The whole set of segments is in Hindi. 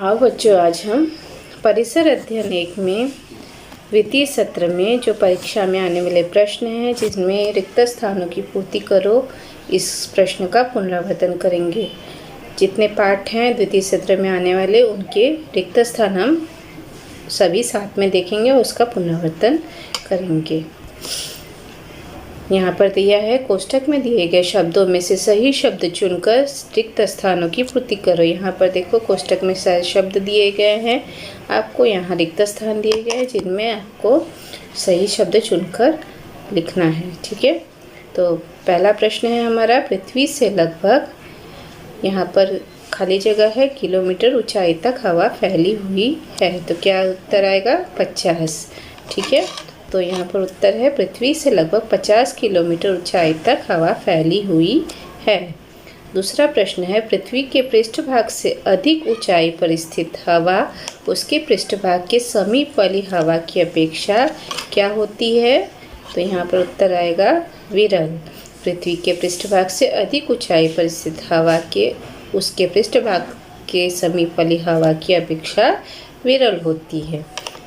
आओ बच्चों, आज हम परिसर अध्ययन 1 में द्वितीय सत्र में जो परीक्षा में आने वाले प्रश्न हैं जिसमें रिक्त स्थानों की पूर्ति करो, इस प्रश्न का पुनरावर्तन करेंगे। जितने पाठ हैं द्वितीय सत्र में आने वाले उनके रिक्त स्थान हम सभी साथ में देखेंगे और उसका पुनरावर्तन करेंगे। यहाँ पर दिया है, कोष्ठक में दिए गए शब्दों में से सही शब्द चुनकर रिक्त स्थानों की पूर्ति करो। यहाँ पर देखो, कोष्ठक में सारे शब्द दिए गए हैं, आपको यहाँ रिक्त स्थान दिए गए हैं जिनमें आपको सही शब्द चुनकर लिखना है। ठीक है, तो पहला प्रश्न है हमारा, पृथ्वी से लगभग, यहाँ पर खाली जगह है, किलोमीटर ऊंचाई तक हवा फैली हुई है। तो क्या उत्तर आएगा? 50। ठीक है, तो यहाँ पर उत्तर है पृथ्वी से लगभग 50 किलोमीटर ऊंचाई तक हवा फैली हुई है। दूसरा प्रश्न है, पृथ्वी के पृष्ठभाग से अधिक ऊंचाई पर स्थित हवा उसके पृष्ठभाग के समीप वाली हवा की अपेक्षा क्या होती है? तो यहाँ पर उत्तर आएगा विरल। पृथ्वी के पृष्ठभाग से अधिक ऊंचाई पर स्थित हवा के उसके पृष्ठभाग के समीप वाली हवा की अपेक्षा विरल होती है।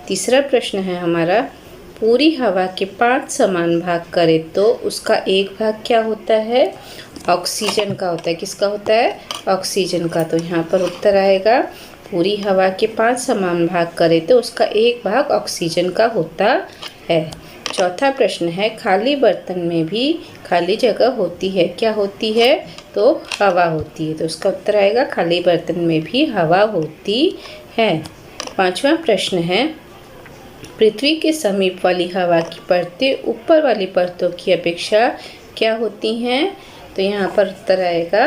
तीसरा प्रश्न है हमारा, पूरी हवा के 5 समान भाग करें तो उसका एक भाग क्या होता है? ऑक्सीजन का होता है। किसका होता है? ऑक्सीजन का। तो यहाँ पर उत्तर आएगा, पूरी हवा के 5 समान भाग करें तो उसका एक भाग ऑक्सीजन का होता है। चौथा प्रश्न है, खाली बर्तन में भी खाली जगह होती है। क्या होती है? तो हवा होती है। तो उसका उत्तर आएगा, खाली बर्तन में भी हवा होती है। पांचवा प्रश्न है, पृथ्वी के समीप वाली हवा की परतें ऊपर वाली परतों की अपेक्षा क्या होती हैं? तो यहाँ पर उत्तर आएगा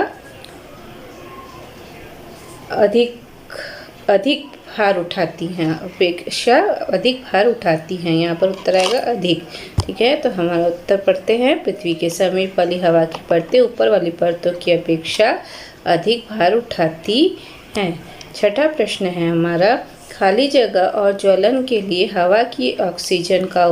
अधिक भार उठाती हैं, अपेक्षा अधिक भार उठाती हैं। यहाँ पर उत्तर आएगा अधिक। ठीक है, तो हमारा उत्तर पढ़ते हैं, पृथ्वी के समीप वाली हवा की परतें ऊपर वाली परतों की अपेक्षा अधिक भार उठाती हैं। छठा प्रश्न है हमारा, खाली जगह और ज्वलन के लिए हवा की ऑक्सीजन का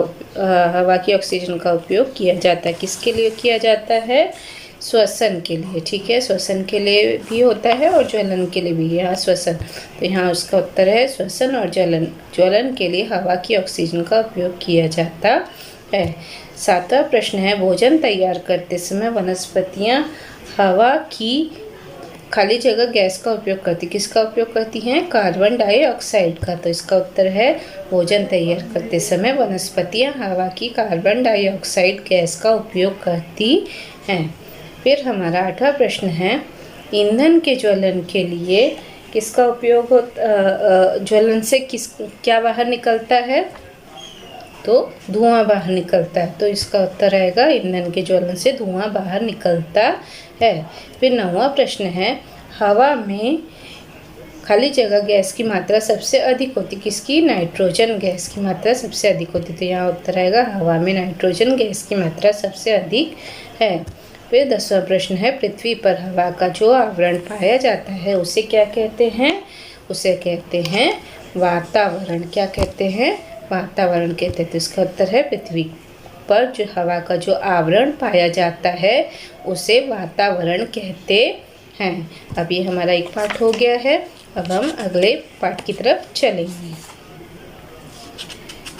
उपयोग किया जाता है। किसके लिए किया जाता है? श्वसन के लिए। ठीक है, श्वसन के लिए भी होता है और ज्वलन के लिए भी। यहाँ श्वसन, तो यहाँ उसका उत्तर है श्वसन और ज्वलन के लिए हवा की ऑक्सीजन का उपयोग किया जाता है। सातवां प्रश्न है, भोजन तैयार करते समय वनस्पतियाँ हवा की खाली जगह गैस का उपयोग करती। किसका उपयोग करती हैं? कार्बन डाइऑक्साइड का। तो इसका उत्तर है, भोजन तैयार करते समय वनस्पतियां हवा की कार्बन डाइऑक्साइड गैस का उपयोग करती हैं। फिर हमारा 8वां प्रश्न है, ईंधन के ज्वलन के लिए किसका उपयोग ज्वलन से क्या बाहर निकलता है? तो धुआं बाहर निकलता है। तो इसका उत्तर आएगा, ईंधन के ज्वलन से धुआं बाहर निकलता है। फिर 9वां प्रश्न है, हवा में खाली जगह गैस की मात्रा सबसे अधिक होती। किसकी? नाइट्रोजन गैस की मात्रा सबसे अधिक होती। तो यहाँ उत्तर आएगा, हवा में नाइट्रोजन गैस की मात्रा सबसे अधिक है। फिर 10वां प्रश्न है, पृथ्वी पर हवा का जो आवरण पाया जाता है उसे क्या कहते हैं? उसे कहते हैं वातावरण। क्या कहते हैं? वातावरण कहते हैं। तो इसका उत्तर है, पृथ्वी पर जो हवा का जो आवरण पाया जाता है उसे वातावरण कहते हैं। अब ये हमारा एक पाठ हो गया है। अब हम अगले पाठ की तरफ चलेंगे।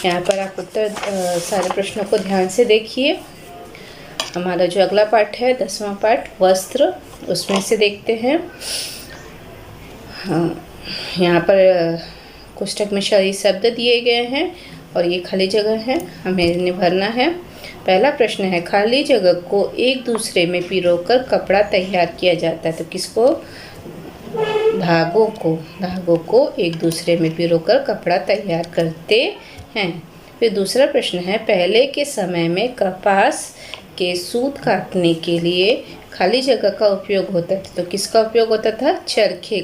यहाँ पर आप उत्तर सारे प्रश्नों को ध्यान से देखिए। हमारा जो अगला पाठ है 10वां पाठ, वस्त्र, उसमें से देखते हैं। हाँ, यहाँ पर कोष्ठक में सही शब्द दिए गए हैं और ये खाली जगह है, हमें इन्हें भरना है। पहला प्रश्न है, खाली जगह को एक दूसरे में पिरोकर कपड़ा तैयार किया जाता है। तो किसको? धागों को एक दूसरे में पिरोकर कपड़ा तैयार करते हैं। फिर दूसरा प्रश्न है, पहले के समय में कपास के सूत काटने के लिए खाली जगह का उपयोग होता था। तो किसका उपयोग होता था? चरखे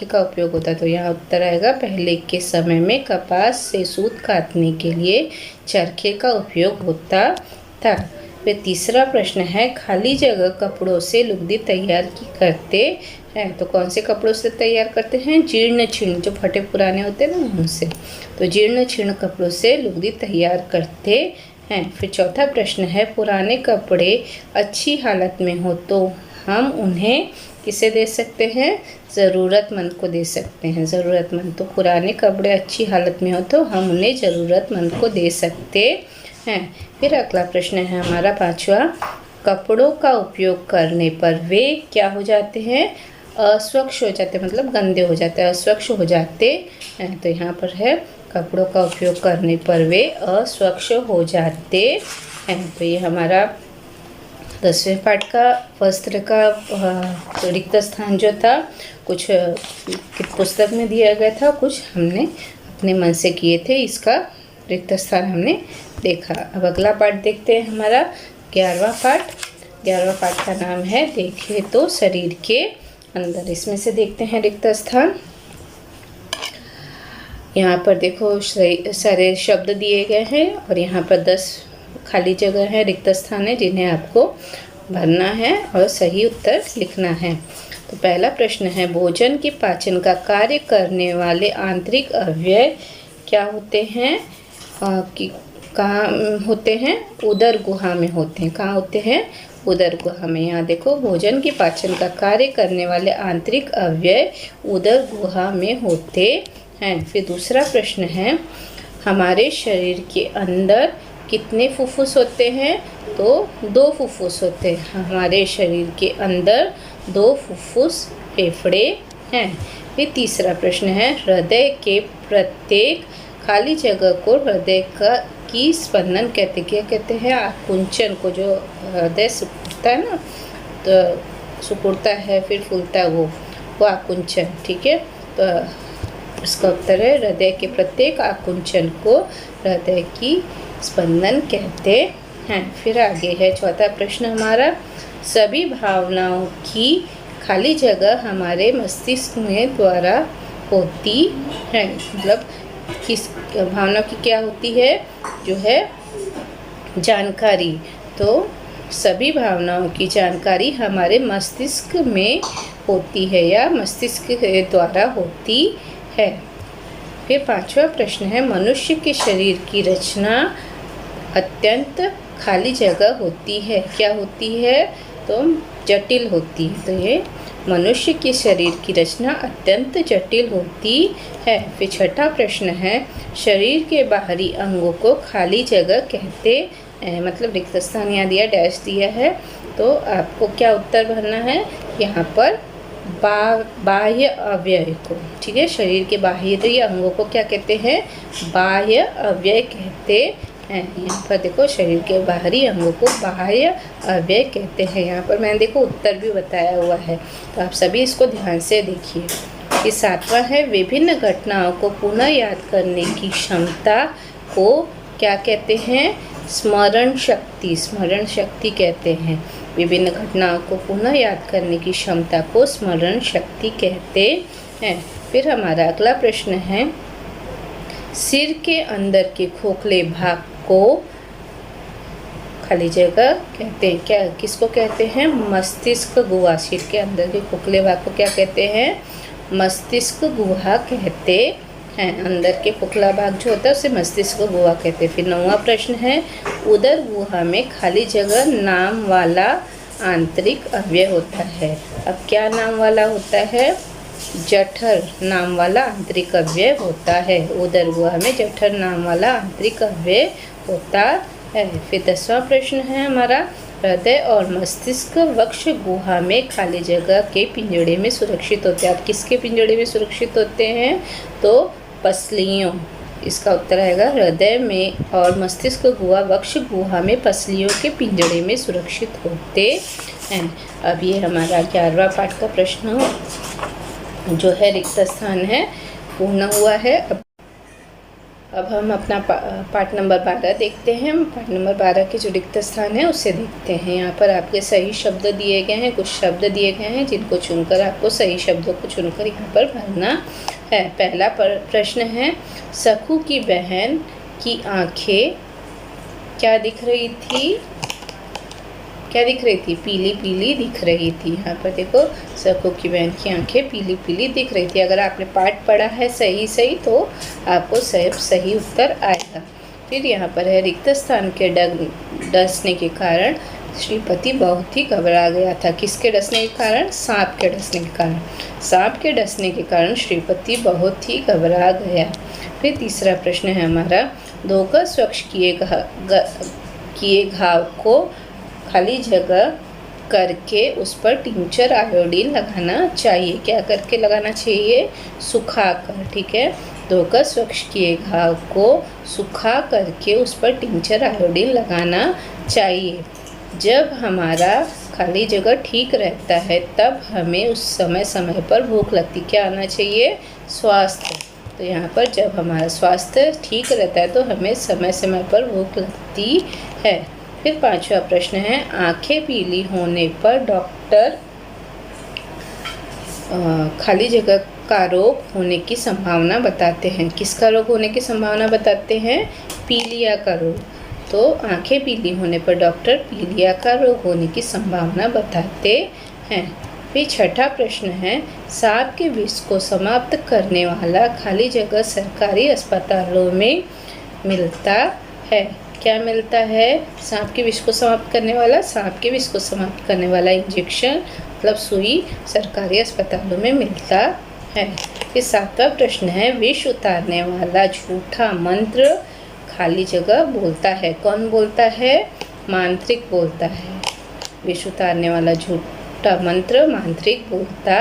का उपयोग होता। तो यहाँ उत्तर आएगा, पहले के समय में कपास से सूत काटने के लिए चरखे का उपयोग होता था। फिर तीसरा प्रश्न है, खाली जगह कपड़ों से लुगदी तैयार करते हैं। तो कौन से कपड़ों से तैयार करते हैं? जीर्ण छीर्ण, जो फटे पुराने होते हैं ना, उनसे। तो जीर्ण छीर्ण कपड़ों से लुगदी तैयार करते हैं। फिर चौथा प्रश्न है, पुराने कपड़े अच्छी हालत में हो तो हम उन्हें किसे दे सकते हैं? ज़रूरतमंद को दे सकते हैं। ज़रूरतमंद, तो पुराने कपड़े अच्छी हालत में हो तो हम उन्हें ज़रूरतमंद को दे सकते हैं। फिर अगला प्रश्न है हमारा 5वां, कपड़ों का उपयोग करने पर वे क्या हो जाते हैं? अस्वच्छ हो जाते, मतलब गंदे हो जाते हैं, अस्वच्छ हो जाते हैं। तो यहाँ पर है कपड़ों का उपयोग करने पर वे अस्वच्छ हो जाते हैं। तो ये हमारा 10वें पाठ का वस्त्र का रिक्त स्थान जो था कुछ पुस्तक में दिया गया था, कुछ हमने अपने मन से किए थे। इसका रिक्त स्थान हमने देखा। अब अगला पाठ देखते हैं हमारा 11वां पाठ। 11वां पाठ का नाम है देखे तो शरीर के अंदर। इसमें से देखते हैं रिक्त स्थान। यहाँ पर देखो सारे शब्द दिए गए हैं और यहाँ पर 10 खाली जगह है, रिक्त स्थान है, जिन्हें आपको भरना है और सही उत्तर लिखना है। तो पहला प्रश्न है, भोजन के पाचन का कार्य करने वाले आंतरिक अवयव क्या होते हैं? कि कहाँ होते हैं? उदर गुहा में होते हैं। कहाँ होते हैं? उदर गुहा में। यहाँ देखो, भोजन के पाचन का कार्य करने वाले आंतरिक अवयव उदर गुहा में होते हैं। फिर दूसरा प्रश्न है, हमारे शरीर के अंदर कितने फुफ्फुस होते हैं? तो 2 फुफ्फुस होते हैं। हमारे शरीर के अंदर 2 फुफ्फुस फेफड़े हैं। फिर तीसरा प्रश्न है, हृदय के प्रत्येक खाली जगह को हृदय की स्पंदन कहते क्या कहते हैं? आकुंचन को। जो हृदय सिकुड़ता है ना, तो सिकुड़ता है फिर फूलता है, वो आकुंचन। ठीक है, तो इसका उत्तर है हृदय के प्रत्येक आकुंचन को हृदय की स्पंदन कहते हैं। फिर आगे है चौथा प्रश्न हमारा, सभी भावनाओं की खाली जगह हमारे मस्तिष्क में द्वारा होती है। मतलब किस भावना की क्या होती है? जो है जानकारी। तो सभी भावनाओं की जानकारी हमारे मस्तिष्क में होती है या मस्तिष्क के द्वारा होती है। फिर 5वां प्रश्न है, मनुष्य के शरीर की रचना अत्यंत खाली जगह होती है। क्या होती है? तो जटिल होती है। तो ये मनुष्य के शरीर की रचना अत्यंत जटिल होती है। फिर छठा प्रश्न है, शरीर के बाहरी अंगों को खाली जगह कहते हैं। मतलब रिक्त स्थान यहाँ दिया, डैश दिया है, तो आपको क्या उत्तर भरना है? यहाँ पर बाह्य अवयव को। ठीक है, शरीर के बाह्य अंगों को क्या कहते हैं? बाह्य अवयव कहते हैं। यहाँ पर देखो, शरीर के बाहरी अंगों को बाह्य अवयव कहते हैं। यहाँ पर मैंने देखो उत्तर भी बताया हुआ है, तो आप सभी इसको ध्यान से देखिए। ये 7वां है, विभिन्न घटनाओं को पुनः याद करने की क्षमता को क्या कहते हैं? स्मरण शक्ति। स्मरण शक्ति कहते हैं। विभिन्न घटनाओं को पुनः याद करने की क्षमता को स्मरण शक्ति कहते हैं। फिर हमारा अगला प्रश्न है, सिर के अंदर के खोखले भाग को खाली जगह कहते हैं। क्या, किसको कहते हैं? मस्तिष्क गुहा। सिर के अंदर के खोखले भाग को क्या कहते हैं? मस्तिष्क गुहा कहते हैं। अंदर के खोखला भाग जो होता है उसे मस्तिष्क गुहा कहते हैं। फिर 9वां प्रश्न है, उदर गुहा में खाली जगह नाम वाला आंतरिक अवयव होता है। अब क्या नाम वाला होता है? जठर नाम वाला आंतरिक अवयव होता है। उदर गुहा में जठर नाम वाला आंतरिक अवयव होता है। फिर 10वां प्रश्न है हमारा, हृदय और मस्तिष्क वक्ष गुहा में खाली जगह के पिंजड़े में सुरक्षित होते हैं। आप किसके पिंजड़े में सुरक्षित होते हैं? तो पसलियों। इसका उत्तर आएगा हृदय में और मस्तिष्क गुहा वक्ष गुहा में पसलियों के पिंजड़े में सुरक्षित होते हैं। अब ये हमारा 11वां पाठ का प्रश्न जो है रिक्त स्थान है पूर्ण हुआ है। अब हम अपना पाठ नंबर 12 देखते हैं। पाठ नंबर 12 के जो रिक्त स्थान है उसे देखते हैं। यहाँ पर आपके सही शब्द दिए गए हैं, कुछ शब्द दिए गए हैं जिनको चुनकर आपको सही शब्दों को चुनकर यहाँ पर भरना है। पहला प्रश्न है, सखू की बहन की आंखें क्या दिख रही थी? क्या दिख रही थी? पीली पीली दिख रही थी। यहाँ पर देखो, सखू की बहन की आंखें पीली पीली दिख रही थी। अगर आपने पाठ पढ़ा है सही तो आपको सही उत्तर आएगा। फिर यहाँ पर है, रिक्त स्थान के डसने के कारण श्रीपति बहुत ही घबरा गया था। किसके डसने के कारण? सांप के डसने के कारण। सांप के डसने के कारण श्रीपति बहुत ही घबरा गया। फिर तीसरा प्रश्न है हमारा, धोकर स्वच्छ किए घाव को खाली जगह करके उस पर टिंचर आयोडीन लगाना चाहिए। क्या करके लगाना चाहिए? सुखाकर। ठीक है, धोकर स्वच्छ किए घाव को सुखा करके उस पर टिंचर आयोडीन लगाना चाहिए। जब हमारा खाली जगह ठीक रहता है तब हमें उस समय समय पर भूख लगती। क्या आना चाहिए? स्वास्थ्य। तो यहाँ पर जब हमारा स्वास्थ्य ठीक रहता है तो हमें समय समय पर भूख लगती है। फिर पांचवा प्रश्न है, आंखें पीली होने पर डॉक्टर खाली जगह का रोग होने की संभावना बताते हैं। किसका रोग होने की संभावना बताते हैं? पीलिया का रोग। तो आंखें पीली होने पर डॉक्टर पीलिया का रोग होने की संभावना बताते हैं। फिर छठा प्रश्न है, सांप के विष को समाप्त करने वाला खाली जगह सरकारी अस्पतालों में मिलता है। क्या मिलता है? सांप के विष को समाप्त करने वाला, सांप के विष को समाप्त करने वाला इंजेक्शन मतलब सुई सरकारी अस्पतालों में मिलता है। फिर सातवां प्रश्न है, विष उतारने वाला झूठा मंत्र खाली जगह बोलता है। कौन बोलता है? मांत्रिक बोलता है। विष उतारने वाला झूठा मंत्र मांत्रिक बोलता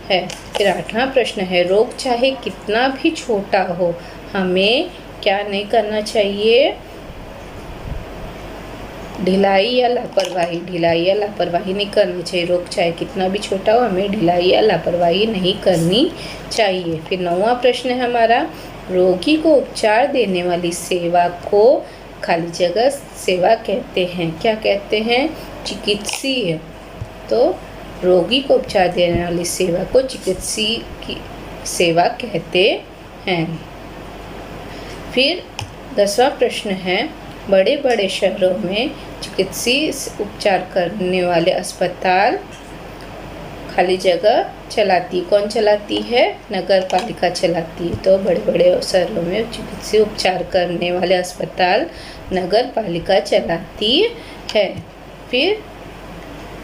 है। फिर आठवां प्रश्न है, रोग चाहे कितना भी छोटा हो हमें क्या नहीं करना चाहिए? ढिलाई या लापरवाही। ढिलाई या लापरवाही नहीं करनी चाहिए। रोग चाहे कितना भी छोटा हो हमें ढिलाई या लापरवाही नहीं करनी चाहिए। फिर नौवां प्रश्न है हमारा, रोगी को उपचार देने वाली सेवा को खाली जगह सेवा कहते हैं। क्या कहते हैं? चिकित्सीय। तो रोगी को उपचार देने वाली सेवा को चिकित्सीय की सेवा कहते हैं। फिर 10वां प्रश्न है, बड़े बड़े शहरों में चिकित्सीय उपचार करने वाले अस्पताल खाली जगह चलाती। कौन चलाती है? नगर पालिका चलाती है। तो बड़े बड़े शहरों में चिकित्सीय उपचार करने वाले अस्पताल नगर पालिका चलाती है। फिर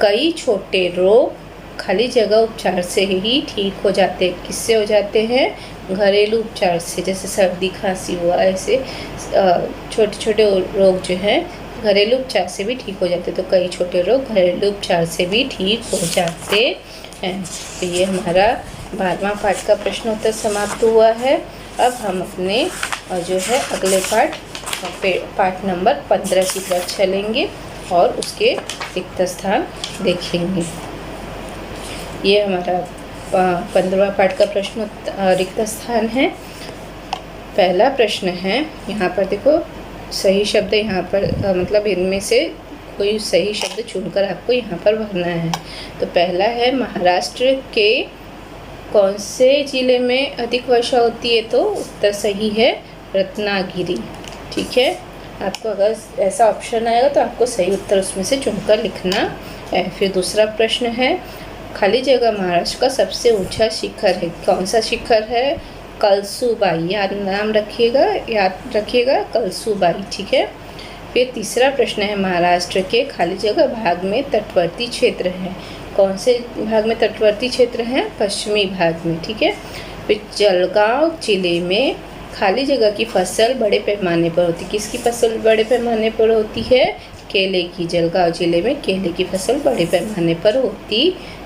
कई छोटे रोग खाली जगह उपचार से ही ठीक हो जाते हैं। किससे हो जाते हैं? घरेलू उपचार से। जैसे सर्दी खांसी हुआ, ऐसे छोटे छोटे रोग जो हैं घरेलू उपचार से भी ठीक हो जाते हैं। तो कई छोटे रोग घरेलू उपचार से भी ठीक हो जाते हैं। तो ये हमारा 12वां पाठ का प्रश्न उत्तर समाप्त हुआ है। अब हम अपने जो है अगले पाठ नंबर 15 की तरफ चलेंगे और उसके रिक्त स्थान देखेंगे। ये हमारा 15वां पाठ का प्रश्न रिक्त स्थान है। पहला प्रश्न है, यहाँ पर देखो सही शब्द यहाँ पर मतलब इनमें से कोई सही शब्द चुनकर आपको यहाँ पर भरना है। तो पहला है, महाराष्ट्र के कौन से जिले में अधिक वर्षा होती है? तो उत्तर सही है रत्नागिरी। ठीक है, आपको अगर ऐसा ऑप्शन आएगा तो आपको सही उत्तर उसमें से चुनकर लिखना है। फिर दूसरा प्रश्न है, खाली जगह महाराष्ट्र का सबसे ऊंचा शिखर है। कौन सा शिखर है? कलसूबाई। नाम याद रखिएगा कलसूबाई। ठीक है। फिर तीसरा प्रश्न है, महाराष्ट्र के खाली जगह भाग में तटवर्ती क्षेत्र है। कौन से भाग में तटवर्ती क्षेत्र हैं? पश्चिमी भाग में। ठीक है। फिर जलगांव जिले में खाली जगह की फसल बड़े पैमाने पर होती है। किसकी फसल बड़े पैमाने पर होती है? केले की। जलगांव जिले में केले की फसल बड़े पैमाने पर होती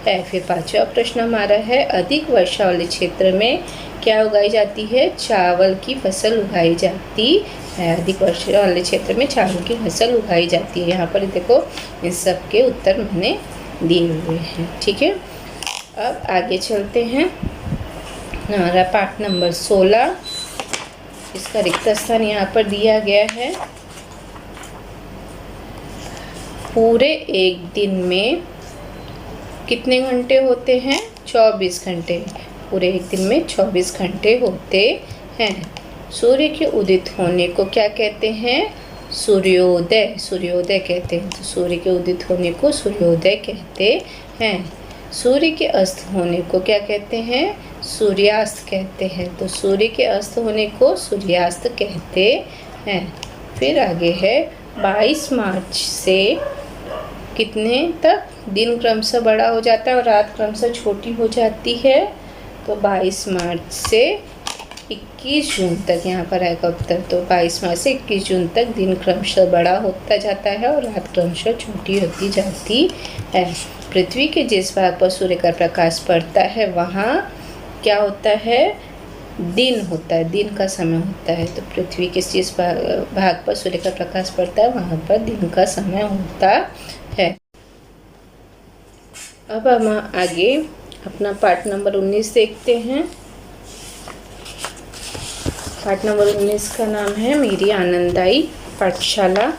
है। फिर पांचवा प्रश्न हमारा है, अधिक वर्षा वाले क्षेत्र में क्या उगाई जाती है? चावल की फसल उगाई जाती है। अधिक वर्षा वाले क्षेत्र में चावल की फसल उगाई जाती है। यहाँ पर देखो इन सब के उत्तर मैंने दिए हुए हैं। ठीक है। अब आगे चलते हैं। हमारा पाठ नंबर 16, इसका रिक्त स्थान यहाँ पर दिया गया है। पूरे एक दिन में कितने घंटे होते हैं? 24 घंटे। पूरे एक दिन में 24 घंटे होते हैं। सूर्य के उदित होने को क्या कहते हैं? सूर्योदय। सूर्योदय कहते हैं। तो सूर्य के उदित होने को सूर्योदय कहते हैं। सूर्य के अस्त होने को क्या कहते हैं? सूर्यास्त कहते हैं। तो सूर्य के अस्त होने को सूर्यास्त कहते हैं। फिर आगे है, 22 मार्च से कितने तक दिन क्रमशः बड़ा हो जाता है और रात क्रमशः छोटी हो जाती है? तो 22 मार्च से 21 जून तक यहाँ पर आएगा उत्तर। तो 22 मार्च से 21 जून तक दिन क्रमशः बड़ा होता जाता है और रात क्रमशः छोटी होती जाती है। पृथ्वी के जिस भाग पर सूर्य का प्रकाश पड़ता है वहाँ क्या होता है? दिन होता है, दिन का समय होता है। तो पृथ्वी के जिस भाग पर सूर्य का प्रकाश पड़ता है वहाँ पर दिन का समय होता है। अब हम आगे अपना पाठ नंबर 19 देखते हैं। पाठ नंबर 19 का नाम है मेरी आनंददायी पाठशाला।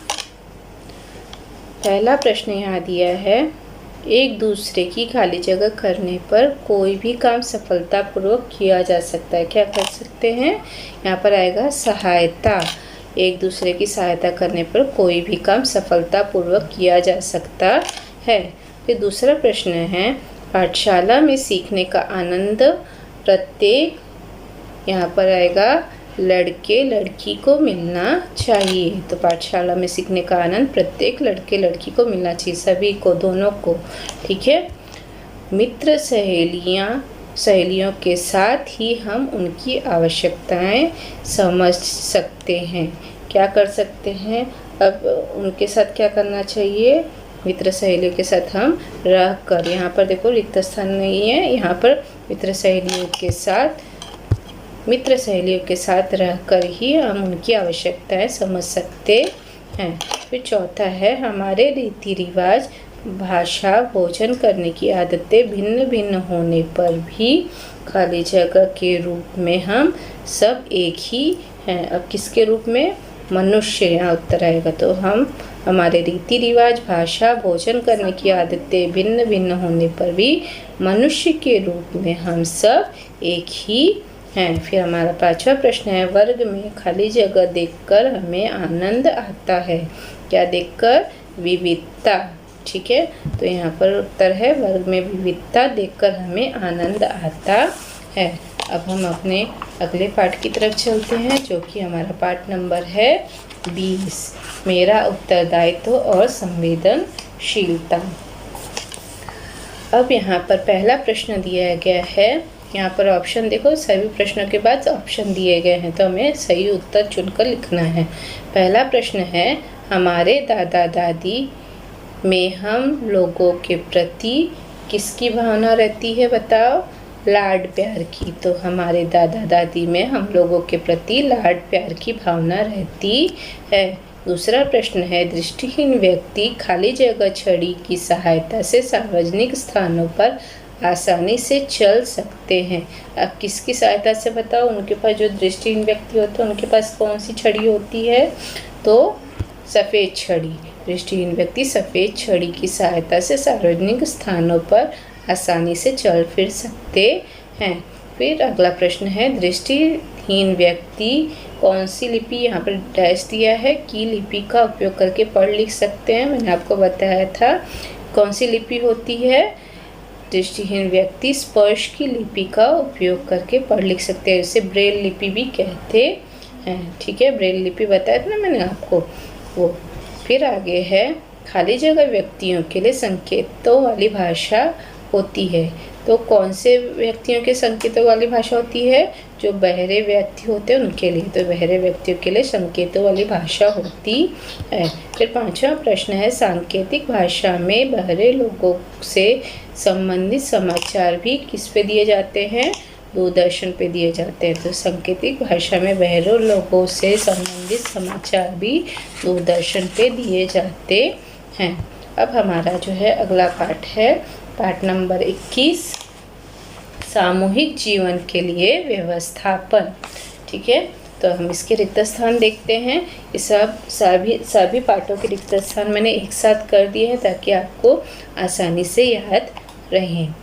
पहला प्रश्न यहाँ दिया है, एक दूसरे की खाली जगह करने पर कोई भी काम सफलतापूर्वक किया जा सकता है। क्या कर सकते हैं? यहाँ पर आएगा सहायता। एक दूसरे की सहायता करने पर कोई भी काम सफलतापूर्वक किया जा सकता है। फिर दूसरा प्रश्न है, पाठशाला में सीखने का आनंद प्रत्येक, यहाँ पर आएगा लड़के लड़की को मिलना चाहिए। तो पाठशाला में सीखने का आनंद प्रत्येक लड़के लड़की को मिलना चाहिए, सभी को, दोनों को। ठीक है। मित्र सहेलियों के साथ ही हम उनकी आवश्यकताएं समझ सकते हैं। क्या कर सकते हैं? अब उनके साथ क्या करना चाहिए? मित्र सहेलियों के साथ हम रह कर, यहाँ पर देखो रिक्त स्थान नहीं है, यहाँ पर मित्र सहेलियों के साथ रहकर ही हम उनकी आवश्यकताएं समझ सकते हैं। फिर चौथा है, हमारे रीति रिवाज, भाषा, भोजन करने की आदतें भिन्न भिन्न होने पर भी खाली जगह के रूप में हम सब एक ही हैं। अब किसके रूप में? मनुष्य, यहाँ उत्तर आएगा। तो हमारे रीति रिवाज, भाषा, भोजन करने की आदतें भिन्न भिन्न होने पर भी मनुष्य के रूप में हम सब एक ही हैं। फिर हमारा पांचवा प्रश्न है, वर्ग में खाली जगह देखकर हमें आनंद आता है। क्या देखकर? विविधता। ठीक है। तो यहाँ पर उत्तर है, वर्ग में विविधता देखकर हमें आनंद आता है। अब हम अपने अगले पाठ की तरफ चलते हैं, जो कि हमारा पाठ नंबर है 20, मेरा उत्तरदायित्व और संवेदनशीलता। अब यहाँ पर पहला प्रश्न दिया गया है, यहाँ पर ऑप्शन देखो, सभी प्रश्नों के बाद ऑप्शन दिए गए हैं, तो हमें सही उत्तर चुनकर लिखना है। पहला प्रश्न है, हमारे दादा दादी में हम लोगों के प्रति किसकी भावना रहती है? बताओ। लाड प्यार की। तो हमारे दादा दादी में हम लोगों के प्रति लाड प्यार की भावना रहती है। दूसरा प्रश्न है, दृष्टिहीन व्यक्ति खाली जगह छड़ी की सहायता से सार्वजनिक स्थानों पर आसानी से चल सकते हैं। अब किसकी सहायता से? बताओ। उनके पास, जो दृष्टिहीन व्यक्ति होते हैं उनके पास कौन सी छड़ी होती है? तो सफ़ेद छड़ी। दृष्टिहीन व्यक्ति सफ़ेद छड़ी की सहायता से सार्वजनिक स्थानों पर आसानी से चल फिर सकते हैं। फिर अगला प्रश्न है, दृष्टिहीन व्यक्ति कौन सी लिपि, यहाँ पर डैश दिया है, की लिपि का उपयोग करके पढ़ लिख सकते हैं। मैंने आपको बताया था कौन सी लिपि होती है। दृष्टिहीन व्यक्ति स्पर्श की लिपि का उपयोग करके पढ़ लिख सकते हैं, इसे ब्रेल लिपि भी कहते हैं। ठीक है, ब्रेल लिपि बताया था ना मैंने आपको वो। फिर आगे है, खाली जगह व्यक्तियों के लिए संकेतों वाली भाषा होती है। तो कौन से व्यक्तियों के संकेतों वाली भाषा होती है? जो बहरे व्यक्ति होते हैं उनके लिए। तो बहरे व्यक्तियों के लिए संकेतों वाली भाषा होती है। फिर पांचवा प्रश्न है, सांकेतिक भाषा में बहरे लोगों से संबंधित समाचार भी किस पे दिए जाते हैं? दूरदर्शन पे दिए जाते हैं। तो सांकेतिक भाषा में बहरे लोगों से संबंधित समाचार भी दूरदर्शन पे दिए जाते हैं। अब हमारा जो है अगला पाठ है, पाठ नंबर 21, सामूहिक जीवन के लिए व्यवस्थापन। ठीक है, तो हम इसके रिक्त स्थान देखते हैं। ये सभी पाठों के रिक्त स्थान मैंने एक साथ कर दिए हैं ताकि आपको आसानी से याद रहें।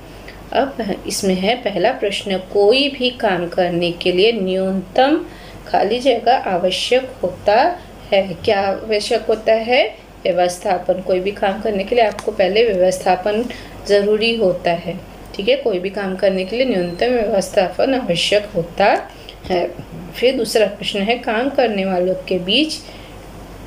अब इसमें है पहला प्रश्न, कोई भी काम करने के लिए न्यूनतम खाली जगह आवश्यक होता है। क्या आवश्यक होता है? व्यवस्थापन। कोई भी काम करने के लिए आपको पहले व्यवस्थापन ज़रूरी होता है। ठीक है, कोई भी काम करने के लिए न्यूनतम व्यवस्थापन आवश्यक होता है। फिर दूसरा प्रश्न है, काम करने वालों के बीच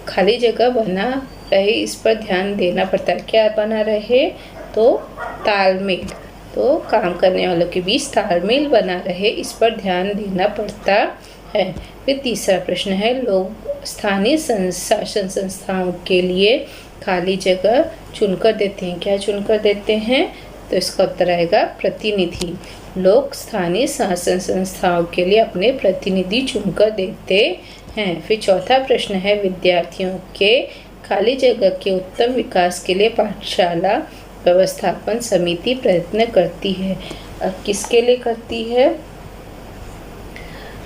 खाली जगह बना रहे इस पर ध्यान देना पड़ता है। क्या बना रहे? तो तालमेल। तो काम करने वालों के बीच तालमेल बना रहे इस पर ध्यान देना पड़ता है। फिर तीसरा प्रश्न है, लोग स्थानीय शासन संस्थाओं के लिए खाली जगह चुनकर देते हैं। क्या चुनकर देते हैं? तो इसका उत्तर आएगा प्रतिनिधि। लोग स्थानीय शासन संस्थाओं के लिए अपने प्रतिनिधि चुनकर देते हैं। फिर चौथा प्रश्न है, विद्यार्थियों के खाली जगह के उत्तम विकास के लिए पाठशाला व्यवस्थापन समिति प्रयत्न करती है। अब किसके लिए करती है?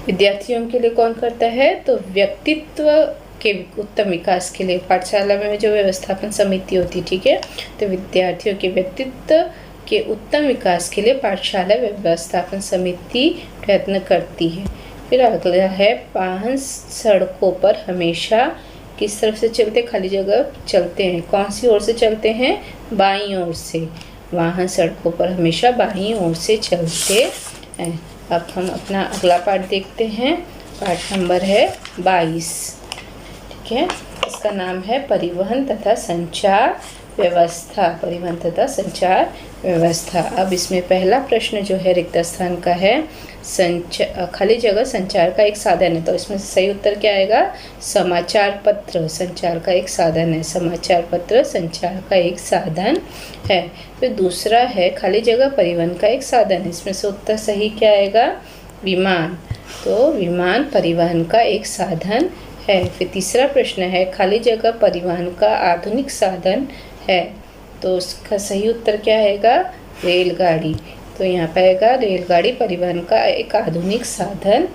विद्यार्थियों के लिए कौन करता है? तो व्यक्तित्व के उत्तम विकास के लिए पाठशाला में जो व्यवस्थापन समिति होती है, ठीक है, तो विद्यार्थियों के व्यक्तित्व के उत्तम विकास के लिए पाठशाला व्यवस्थापन समिति प्रयत्न करती है। फिर अगला है, वाहन सड़कों पर हमेशा किस तरफ से चलते? खाली जगह चलते हैं। कौन सी ओर से चलते हैं? बाईं ओर से। वाहन सड़कों पर हमेशा बाईं ओर से चलते हैं। अब हम अपना अगला पाठ देखते हैं। पाठ नंबर है 22, ठीक है। इसका नाम है परिवहन तथा संचार व्यवस्था। परिवहन तथा संचार व्यवस्था। अब इसमें पहला प्रश्न जो है रिक्त स्थान का है, खाली जगह संचार का एक साधन है। तो इसमें सही उत्तर क्या आएगा? समाचार पत्र संचार का एक साधन है। समाचार पत्र संचार का एक साधन है। फिर दूसरा है, खाली जगह परिवहन का एक साधन है। इसमें से उत्तर सही क्या आएगा? विमान। तो विमान परिवहन का एक साधन है। फिर तीसरा प्रश्न है, खाली जगह परिवहन का आधुनिक साधन है। तो उसका सही उत्तर क्या आएगा? रेलगाड़ी। तो यहाँ पर आएगा रेलगाड़ी परिवहन का एक आधुनिक साधन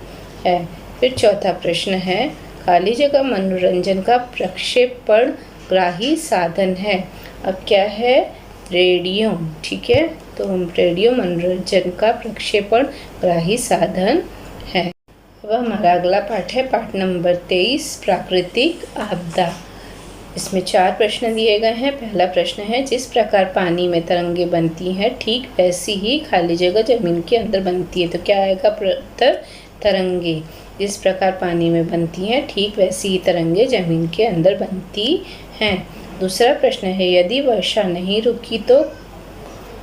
है। फिर चौथा प्रश्न है, खाली जगह मनोरंजन का प्रक्षेपण ग्राही साधन है। अब क्या है? रेडियो, ठीक है। तो रेडियो मनोरंजन का प्रक्षेपण ग्राही साधन है। अब हमारा अगला पाठ है पाठ नंबर 23, प्राकृतिक आपदा। इसमें 4 प्रश्न दिए गए हैं। पहला प्रश्न है, जिस प्रकार पानी में तरंगे बनती हैं ठीक वैसी ही खाली जगह जमीन के अंदर बनती है। तो क्या आएगा उत्तर? तरंगे। जिस प्रकार पानी में बनती हैं ठीक वैसी ही तरंगे जमीन के अंदर बनती हैं। दूसरा प्रश्न है, यदि वर्षा नहीं रुकी तो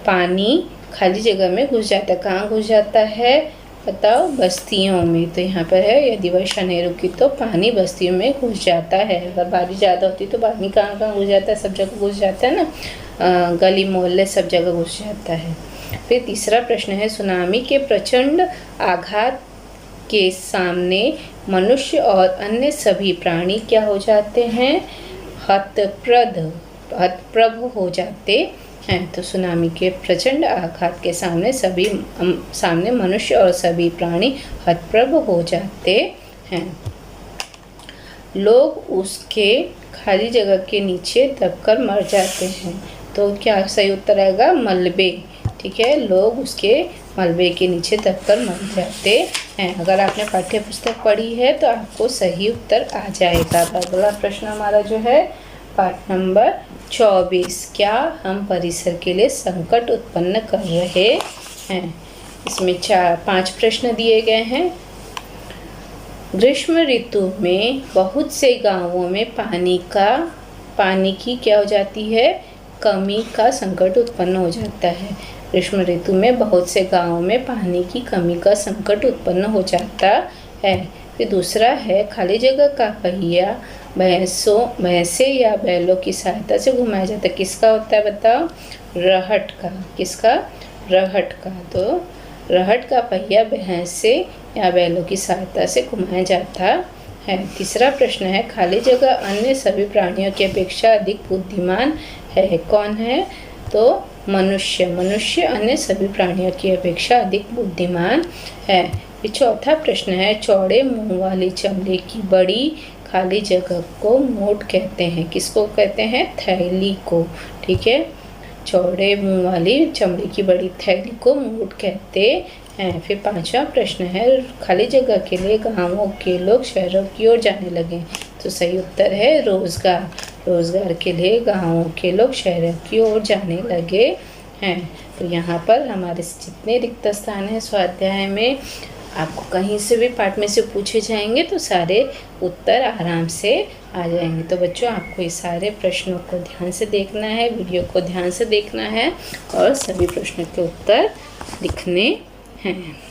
पानी खाली जगह में घुस जाता है। कहाँ घुस जाता है? बताओ। बस्तियों में। तो यहाँ पर है, यदि वर्षा नहीं रुकी तो पानी बस्तियों में घुस जाता है। अगर बारिश ज़्यादा होती तो पानी कहाँ कहाँ घुस जाता है? सब जगह घुस जाता है ना, गली मोहल्ले सब जगह घुस जाता है। फिर तीसरा प्रश्न है, सुनामी के प्रचंड आघात के सामने मनुष्य और अन्य सभी प्राणी क्या हो जाते हैं? हतप्रभ हो जाते हैं। तो सुनामी के प्रचंड आघात के सामने मनुष्य और सभी प्राणी हतप्रभ हो जाते हैं। लोग उसके खाली जगह के नीचे दबकर मर जाते हैं। तो क्या सही उत्तर आएगा? मलबे, ठीक है। लोग उसके मलबे के नीचे दबकर मर जाते हैं। अगर आपने पाठ्य पुस्तक पढ़ी है तो आपको सही उत्तर आ जाएगा। अगला प्रश्न हमारा जो है पाठ नंबर 24, क्या हम परिसर के लिए संकट उत्पन्न कर रहे हैं? इसमें 5 प्रश्न दिए गए हैं। ग्रीष्म ऋतु में बहुत से गांवों में पानी की क्या हो जाती है? कमी का संकट उत्पन्न हो जाता है। ग्रीष्म ऋतु में बहुत से गांवों में पानी की कमी का संकट उत्पन्न हो जाता है। फिर दूसरा है, खाली जगह का पहिया भैंसे या बैलों की सहायता से घुमाया जाता है। किसका होता है बताओ? रहट का। किसका? रहट का। तो रहट का पहिया भैंसे या बैलों की सहायता से घुमाया जाता है। तीसरा प्रश्न है, खाली जगह अन्य सभी प्राणियों की अपेक्षा अधिक बुद्धिमान है। कौन है? तो मनुष्य अन्य सभी प्राणियों की अपेक्षा अधिक बुद्धिमान है। फिर चौथा प्रश्न है, चौड़े मुंह वाली चमड़े की बड़ी खाली जगह को मोट कहते हैं। किसको कहते हैं? थैली को, ठीक है। चौड़े मुंह वाली चमड़े की बड़ी थैली को मोट कहते हैं। फिर 5वां प्रश्न है, खाली जगह के लिए गांवों के लोग शहरों की ओर जाने लगे। तो सही उत्तर है रोजगार। रोजगार के लिए गांवों के लोग शहरों की ओर जाने लगे हैं। तो यहाँ पर हमारे जितने रिक्त स्थान हैं स्वाध्याय में, आपको कहीं से भी पाठ में से पूछे जाएंगे तो सारे उत्तर आराम से आ जाएंगे। तो बच्चों आपको इस सारे प्रश्नों को ध्यान से देखना है, वीडियो को ध्यान से देखना है और सभी प्रश्नों के उत्तर लिखने हैं।